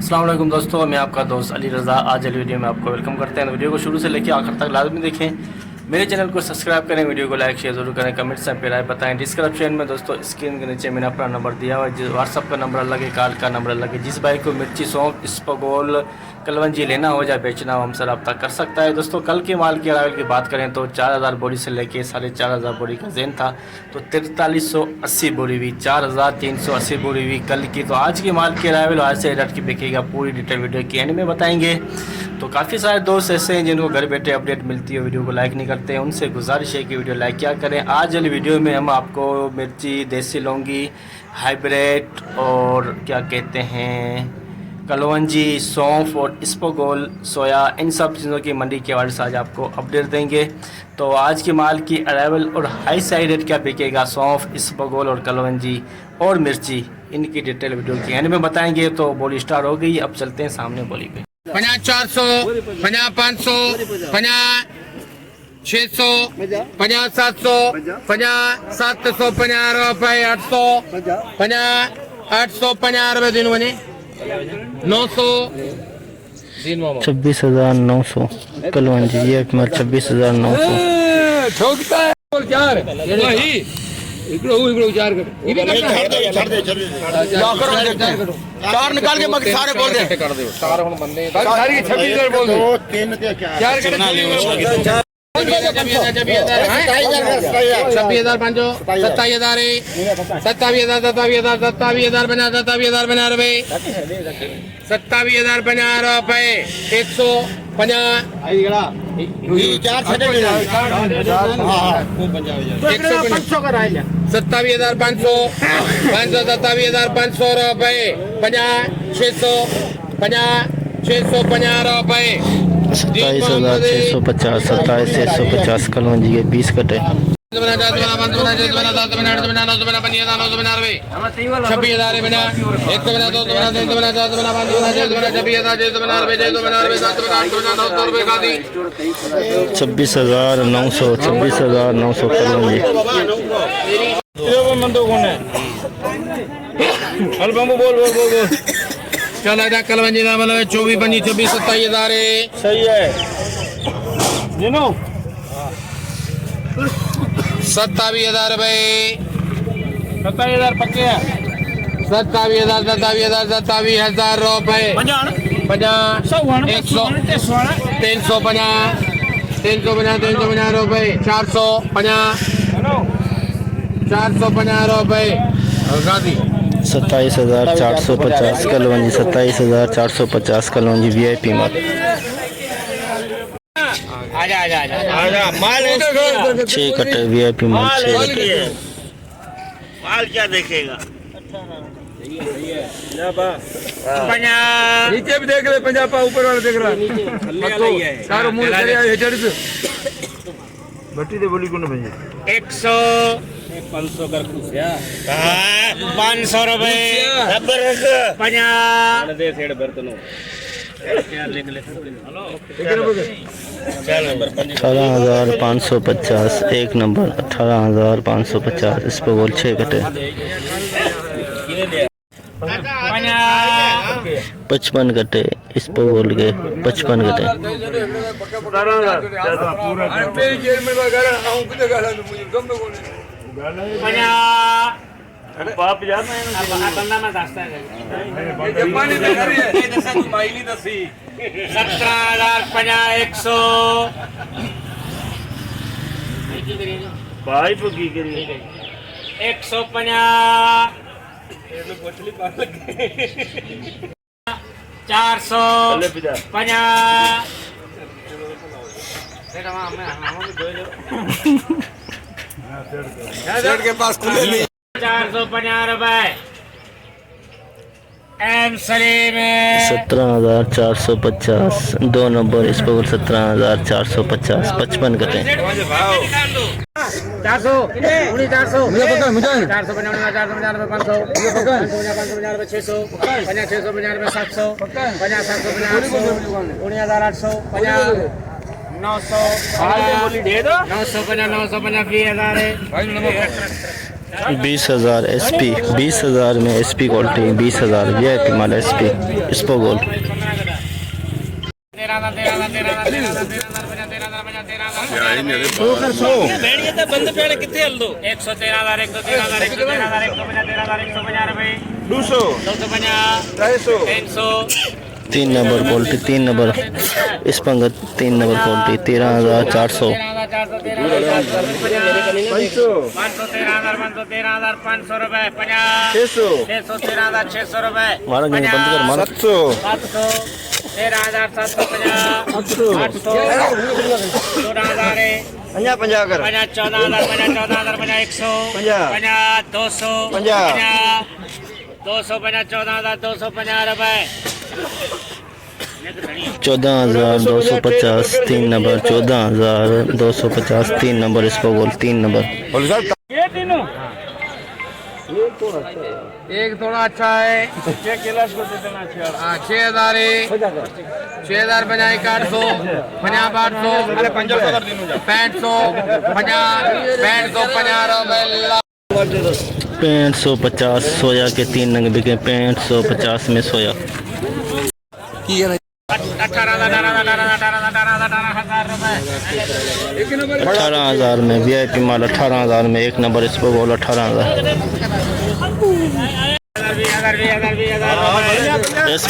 अस्सलाम वालेकुम दोस्तों, मैं आपका दोस्त अली रज़ा। आज वाली वीडियो में आपको वेलकम करते हैं। वीडियो को शुरू से लेकर आखिर तक लाजमी देखें। मेरे चैनल को सब्सक्राइब करें, वीडियो को लाइक शेयर जरूर करें, कमेंट्स में राय बताएं। डिस्क्रिप्शन में दोस्तों स्क्रीन के नीचे मैंने अपना नंबर दिया हुआ है। व्हाट्सअप का नंबर अलग है, कार्ड का नंबर अलग है। जिस भाई को मिर्ची, सौंफ, इसबगोल, कलवंजी लेना हो या बेचना हो, हमसे रब्ता कर सकता है। दोस्तों कल के माल की अरावल की बात करें तो 4000 बोरी से लेके 4500 बोरी का ज़ेन था, तो 4380 बोरी हुई, 4380 बोरी हुई कल की। तो आज के माल की अरावल आज से रेट की बिकेगा, पूरी डिटेल वीडियो के एंड में बताएंगे। तो काफ़ी सारे दोस्त ऐसे हैं जिनको घर बैठे अपडेट मिलती है, वीडियो को लाइक नहीं करते हैं। उनसे गुजारिश है कि वीडियो लाइक क्या करें। आज वाली वीडियो में हम आपको मिर्ची, देसी लौंगी, हाइब्रिड और क्या कहते हैं कलवंजी, सौंफ और इसबगोल, सोया, इन सब चीज़ों की मंडी के हवाले से आज आपको अपडेट देंगे। तो आज के माल की अरावल और हाई साइड रेट क्या बिकेगा, सौंफ, इसबगोल और कलवंजी और मिर्ची, इनकी डिटेल वीडियो के एंड में बताएंगे। तो बोली स्टार्ट हो गई, अब चलते हैं सामने बोली पे। 400, 500, 600, 700, 750 रुपये, 800, 850 रुपये दिन बने, 900 26,900 कलवंजी, ये कुमार 26,900 ठोकता है। चार चार निकाल के मत सारे बोल दे, चार हम बंदे सारी 26 बोल दे, तीन क्या 26,500, 27,500, 27,000 बना, 27,000 बना रुपये, 27,000 बना रुपये, 150 27,500, 27,500 रुपये, 650 रुपये, 27,650, 27,650 कलवंजी के 20 कटे, 26,000 बना, 1 बना, 2 बना, 3 बना, 4 बना, 5 बना, 6 बना, 26,000 बना रुपये, 7 बना, 8 बना, 900 रुपये का दी, 26,900, 26,900 कलवंजी। चल आजा कलवंजी ना बोलो, 24, 25, 26, 27,000 सही है। 27,000 रुपये, 27,000 पक्के हैं। 27,000 रुपये, 50, 100, 350 रुपये, 450 रुपये, 27,450 कलवंजी, 27,450 कलवंजी VIP माल। आजा माल 6 कटे VIP माल, 6 कटे। माल क्या देखेगा? नीचे भी देख ले, 50 ऊपर वाला देख रहा सारो मुंह भट्टी दे बोली कौन भैया 100, 500 कर खुश या 500 रुपये, 50 दे सेड़ बर्तनों क्या लिख ले। हेलो 18,550 एक नंबर, 18,550 इस पर बोल 6 कटे, 55 कटे इस पर बोल गए, 55 कटे, के पास खुले नहीं। 450 रुपये, एम सलीम 17,450 2 नंबर इस पर 17,450, 55 कटे, 400, 450, 600, 650, 700, 750, 800, 900, 950, 20,000 20,000 SP, 20,000 में SP क्वालिटी, 20,000 VIP माल SP स्पो गोल्ड। बंद पेड़ कितने हल दो 113,000 113,000 113,000 150,000 रुपए 200 250 300 3 नंबर क्वालिटी, 3 नंबर स्पंगत, 3 नंबर क्वालिटी 13,400। 513,500 रुपए 613,600 रुपए मारा नहीं, बंद कर मारा। 700 13,750 800 14,000 50 कर 14,000 14,000 100 50 200 14,250 रुपए 14,250 3 नंबर, 14,250 3 नंबर स्पो गोल्ड, 3 नंबर। ये तीनों एक थोड़ा अच्छा है 6,000 है 6,000 50 800 50 800 अरे 500 65 6550 सोया के 3 नंग बिके, 6550 में सोया। 18,000 में VIP माल, 18,000 में 1 नंबर स्पो गोल्ड 18,000। SP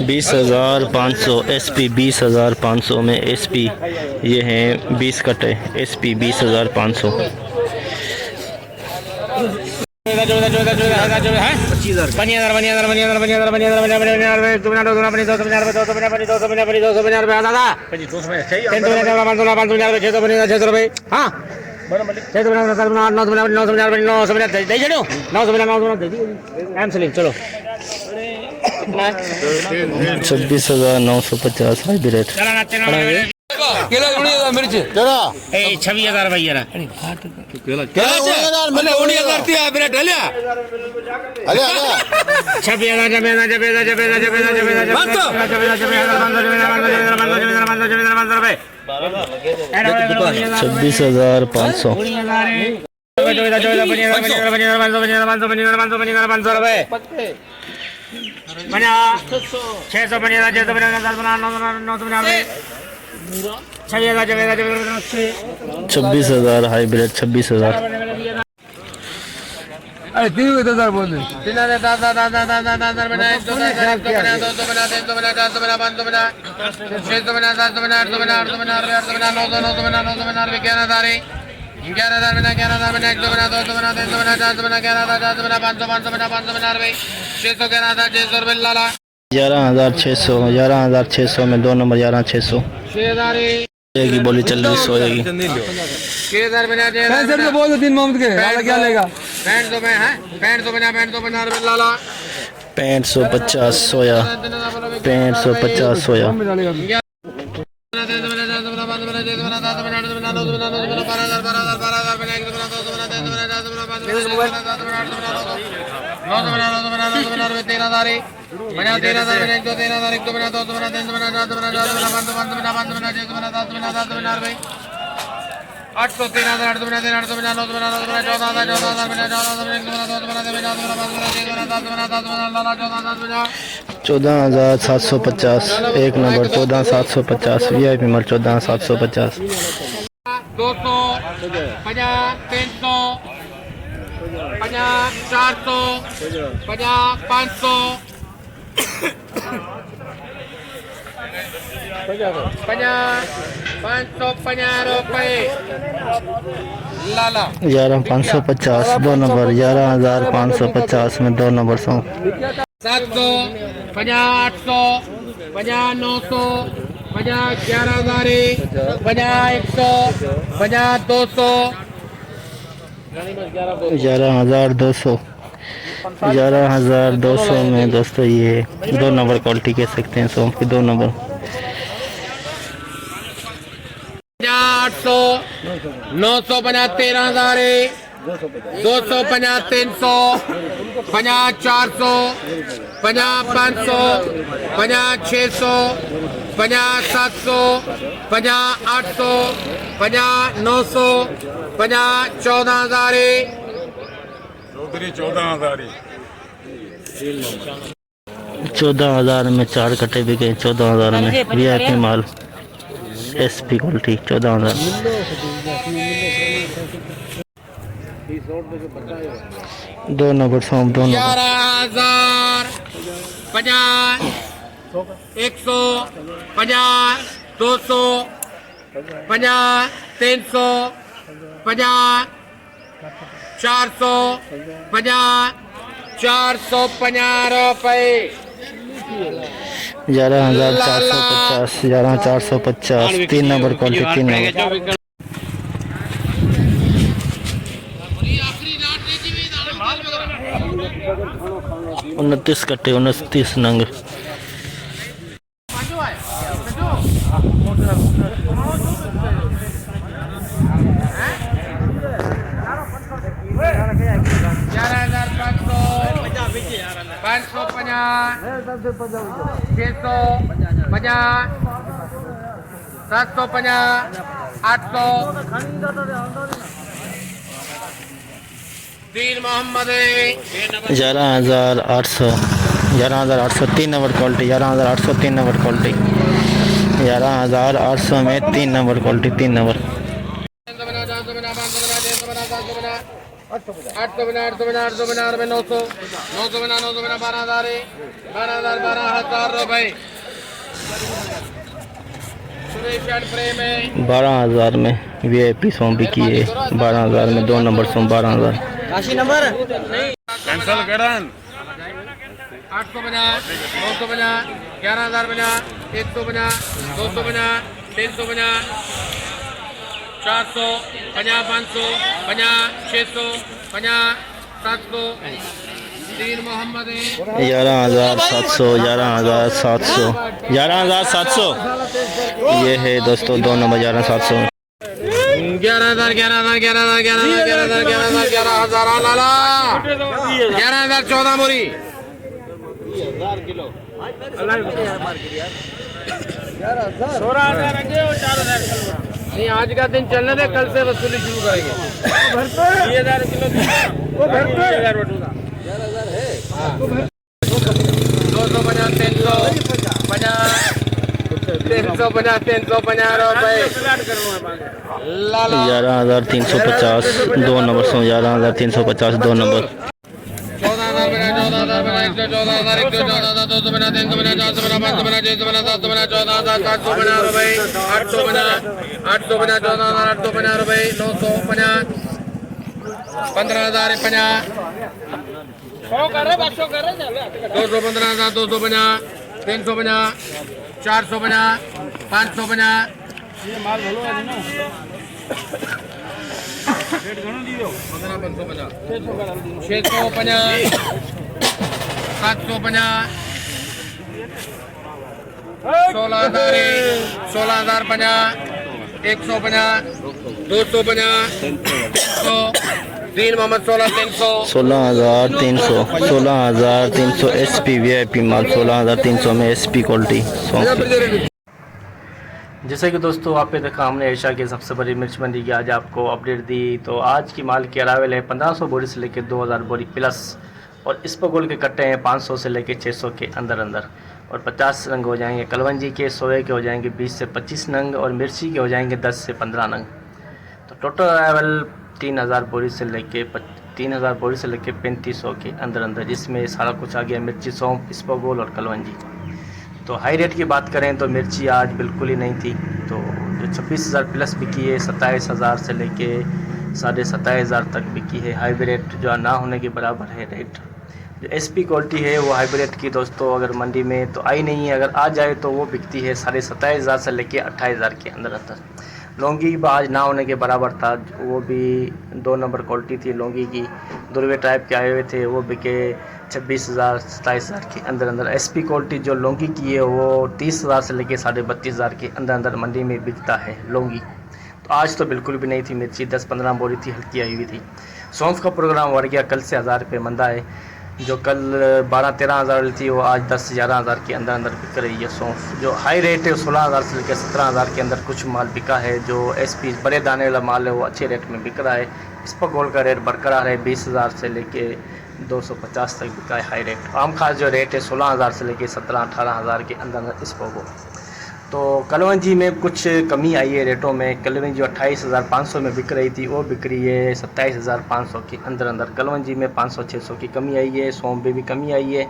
20,500 SP 20,500 में SP, ये हैं 20 कटे SP 20,500। 26,950 हाइब्रिड। 26,000 भैया 26,500। छब्बीस 26,000 हाइब्रिड 26,000। अरे 3,000 बोल दे लाला 11,600, 11,600 में 2 नंबर 11,600 की बोली चल रही सोएगी। 6,000 बोल दो 3 मोहम्मद के लाला क्या लेगा 65 में है 65 लाला 6550 सोया, 6550 सोया। 14,750 1 नंबर 14,750 VIP माल 14,750। 200 50 300 50 400 50 500 550 रुपए लाला 11,550 2 नंबर 11,550 में 2 नंबर 100। 700 50 800 50 900 50 11,000 50 100 50 200 11,200 11,200 में दोस्तों ये 2 नंबर क्वालिटी कह सकते हैं सोम की 2 नंबर। 800 900 50 13,000 250 300 50 400 50 500 50 600 50-700, 50-800, 50-900, 50-14,000 14,000 में 4 कट्टे बिके 14,000 में VIP माल SP क्वालिटी 14,000 2 नंबर सौंप 2 नंबर 11,000, 50, 100, 50, 200, 50, 300, 50, 400, 50, 450 रुपए 11,450 11,450 3 नंबर क्वालिटी 3 नंबर 29 कट्टे 29 नंग 11,800 3 नंबर क्वालिटी 11,800 3 नंबर क्वालिटी 11,800 में 3 नंबर क्वालिटी 3 नंबर 12,000 में VIP सौंप भी किए 12,000 में 2 नंबर सौंप 12,000 कैंसल करन 850, 950, 11,050, 150, 250, 350, 400, 50, 500, 50, 600, 50, 700, 3 मोहम्मद 11,700 11,700 11,700 ये है दोस्तों 2 नंबर 11,700 11,000 लाला 11,000 14 मोरी 16,000 रंगे और 4,000 नहीं आज का दिन चलने दे कल से वसूली शुरू करेंगे 2,000 किलो वो घर पे 2,000 बटूरा 250 350 रुपए 11,350 2 नंबर सौ 11,350 2 नंबर 16,300 SP VIP माल 16,300 में SP क्वालिटी जैसे कि दोस्तों आप पे देखा हमने एशिया की सबसे बड़ी मिर्च मंडी की आज आपको अपडेट दी। तो आज की माल की अरावल है 1500 बोरी से लेकर 2000 बोरी प्लस, और इसपगोल के कट्टे हैं 500 से लेकर 600 के अंदर अंदर, और 50 नंग हो जाएंगे कलवंजी के, सोए के हो जाएंगे 20 से 25 नंग, और मिर्ची के हो जाएंगे 10 से 15 नंग। तो टोटल अरावल 3,000 बोरी से लेके 3500 के अंदर अंदर, जिसमें सारा कुछ आ गया मिर्ची, सौंफ, इसपगोल और कलवंजी। तो हाई रेट की बात करें तो मिर्ची आज बिल्कुल ही नहीं थी, तो जो 26,000 प्लस बिकी है 27,000 से लेके 27,500 तक बिकी है। हाइब्रिड जो ना होने के बराबर है रेट। जो SP क्वालिटी है वो हाइब्रिड की दोस्तों अगर मंडी में तो आई नहीं है, अगर आ जाए तो वो बिकती है 27,500 से लेके 28,000 के अंदर अंदर। लौंगी आज ना होने के बराबर था, वो भी 2 नंबर क्वालिटी थी लौंगी की, दुर्वे टाइप के आए हुए थे, वो बिके 26,000 27,000 के अंदर अंदर। SP क्वालिटी जो लौंगी की है वो 30,000 से लेके 32,500 के अंदर अंदर मंडी में बिकता है लौंगी। तो आज तो बिल्कुल भी नहीं थी मिर्ची, 10-15 बोरी थी, हल्की आई हुई थी। सौंफ का प्रोग्राम बढ़ गया, कल से 1000 रुपये मंदा है। जो कल 12-13 हज़ार थी वो आज 10-11 हज़ार के अंदर अंदर बिक रही है सौंफ। जो हाई रेट है 16 हज़ार से लेकर 17 हज़ार के अंदर कुछ माल बिका है। जो SP बड़े दाने वाला माल है वो अच्छे रेट में बिक रहा है। इसबगोल का रेट बरकरार है, 20 हज़ार से लेके 250 तक बिका है हाई रेट। आम खास जो रेट है 16 हज़ार से लेके 17-18 हज़ार के अंदर अंदर इसबगोल। तो कलवंजी में कुछ कमी आई है रेटों में। कलवंजी जो 28,500 में बिक रही थी वो बिक रही है 27,500 के अंदर अंदर। कलवंजी में 500-600 की कमी आई है। सौंफ में भी कमी आई है।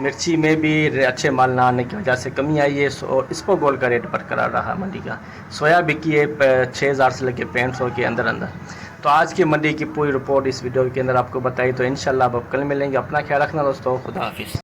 मिर्ची में भी अच्छे माल ना आने की वजह से कमी आई है। और इसबगोल का रेट बरकरार रहा मंडी का। सोया बिकी है 6,000 से लेकर 6500 के अंदर अंदर। तो आज की मंडी की पूरी रिपोर्ट इस वीडियो के अंदर आपको बताई। तो इंशाल्लाह अब कल मिलेंगे। अपना ख्याल रखना दोस्तों, खुदा हाफिज़।